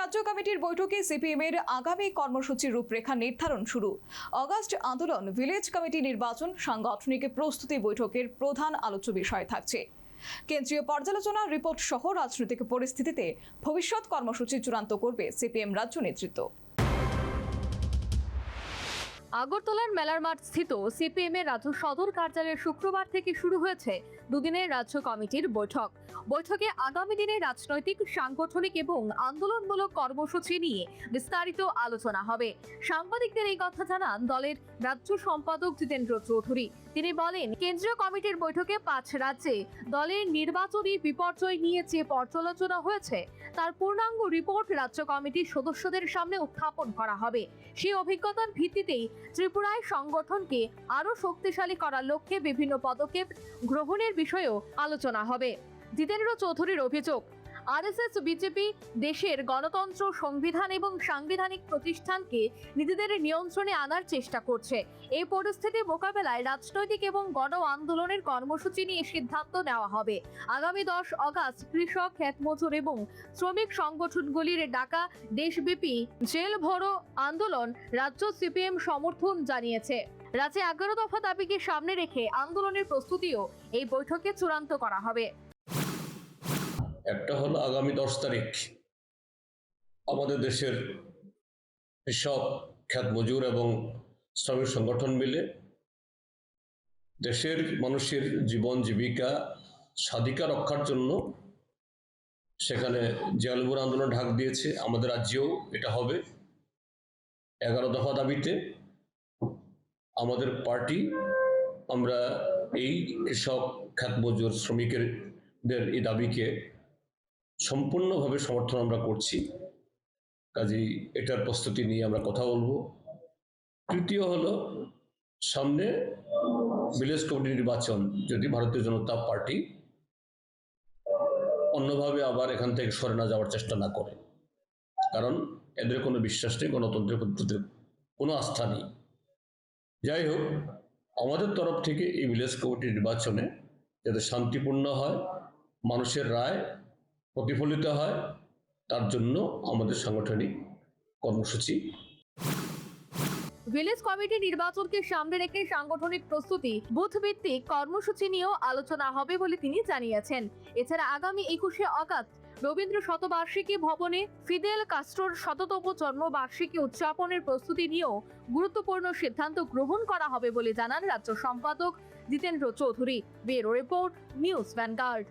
রাজ্য কমিটির বৈঠকে সিপিএম এর আগামী কর্মসূচির রূপরেখা নির্ধারণ শুরু। অগাস্ট আন্দোলন, ভিলেজ কমিটি নির্বাচন, সাংগঠনিক প্রস্তুতি বৈঠকের প্রধান আলোচ্য বিষয় থাকছে। কেন্দ্রীয় পর্যালোচনা রিপোর্ট সহ রাজনৈতিক পরিস্থিতিতে ভবিষ্যৎ কর্মসূচি চূড়ান্ত করবে সিপিএম রাজ্য নেতৃত্ব। আগরতলার মেলার মাঠ স্থিত সিপিএম এর রাজ্য সদর কার্যালয়ে শুক্রবার থেকে শুরু হয়েছে দুদিনের রাজ্য কমিটির বৈঠক। বৈঠকে আগামী দিনে রাজনৈতিক, সাংগঠনিক এবং আন্দোলনমূলক কর্মসূচি নিয়ে বিস্তারিত আলোচনা হবে। সাংবাদিকদের এই কথা জানান দলের রাজ্য সম্পাদক জিতেন্দ্র চৌধুরী। তিনি বলেন, কেন্দ্রীয় কমিটির বৈঠকে 5 রাজ্যে দলের নির্বাচনী বিপর্যয় নিয়ে যে পর্যালোচনা হয়েছে তার পূর্ণাঙ্গ রিপোর্ট রাজ্য কমিটির সদস্যদের সামনে উত্থাপন করা হবে। সেই অভিজ্ঞতার ভিত্তিতেই ত্রিপুরায় সংগঠনকে আরো শক্তিশালী করার লক্ষ্যে বিভিন্ন পদক্ষেপ গ্রহণের বিষয়েও আলোচনা হবে। জিতেন্দ্র চৌধুরীর অভিযোগ, আরএসএস বিজেপি দেশের গণতন্ত্র, সংবিধান এবং সাংবিধানিক প্রতিষ্ঠানকে নিজেদের নিয়ন্ত্রণে আনার চেষ্টা করছে। এই পরিস্থিতি মোকাবেলায় রাজনৈতিক এবং গণ আন্দোলনের কর্মসূচি নিয়ে সিদ্ধান্ত নেওয়া হবে। আগামী 10 অগাস্ট কৃষক, ক্ষেতমজুর এবং শ্রমিক সংগঠনগুলির ডাকা দেশব্যাপী জেল ভরো আন্দোলন রাজ্য সিপিএম সমর্থন জানিয়েছে। রাজ্যে 11 দফা দাবিকে সামনে রেখে আন্দোলনের প্রস্তুতিও এই বৈঠকে চূড়ান্ত করা হবে। একটা হলো আগামী 10 তারিখ আমাদের দেশের কৃষক, ক্ষেতমজুর এবং শ্রমিক সংগঠন মিলে দেশের মানুষের জীবন জীবিকা স্বাধিকার রক্ষার জন্য সেখানে জেলভর আন্দোলন ডাক দিয়েছে। আমাদের রাজ্যেও এটা হবে। 11 দফা দাবিতে আমাদের পার্টি আমরা এই কৃষক, ক্ষেতমজুর, শ্রমিকদের এই দাবিকে সম্পূর্ণভাবে সমর্থন আমরা করছি। কাজেই এটার প্রস্তুতি নিয়ে আমরা কথা বলবো। তৃতীয় হলো সামনে ভিলেজ কমিটি নির্বাচন, যদি ভারতীয় জনতা পার্টি অন্যভাবে আবার এখান থেকে সরে না যাওয়ার চেষ্টা না করে, কারণ এদের কোনো বিশ্বাস নেই, গণতন্ত্রের প্রতি কোনো আস্থা নেই। যাই হোক, আমাদের তরফ থেকে এই ভিলেজ কমিটি নির্বাচনে যাতে শান্তিপূর্ণ হয়, মানুষের রায় প্রতিফলিত হয়, তার জন্য আমাদের সাংগঠনিক কর্মসূচি। ভিলেজ কমিটি নির্বাচনকে সামনে রেখে সাংগঠনিক প্রস্তুতি, বুথ ভিত্তিক কর্মসূচি নিয়েও আলোচনা হবে বলে তিনি জানিয়েছেন। এছাড়া আগামী 21শে অগাস্ট রবীন্দ্র শতবার্ষিকী ভবনে ফিদেল কাস্ট্রোর 100তম জন্মবার্ষিকী উদযাপনের প্রস্তুতি নিয়েও গুরুত্বপূর্ণ সিদ্ধান্ত গ্রহণ করা হবে বলে জানান রাজ্য সম্পাদক Jitendra Chowdhury. Bureau report, news vanguard.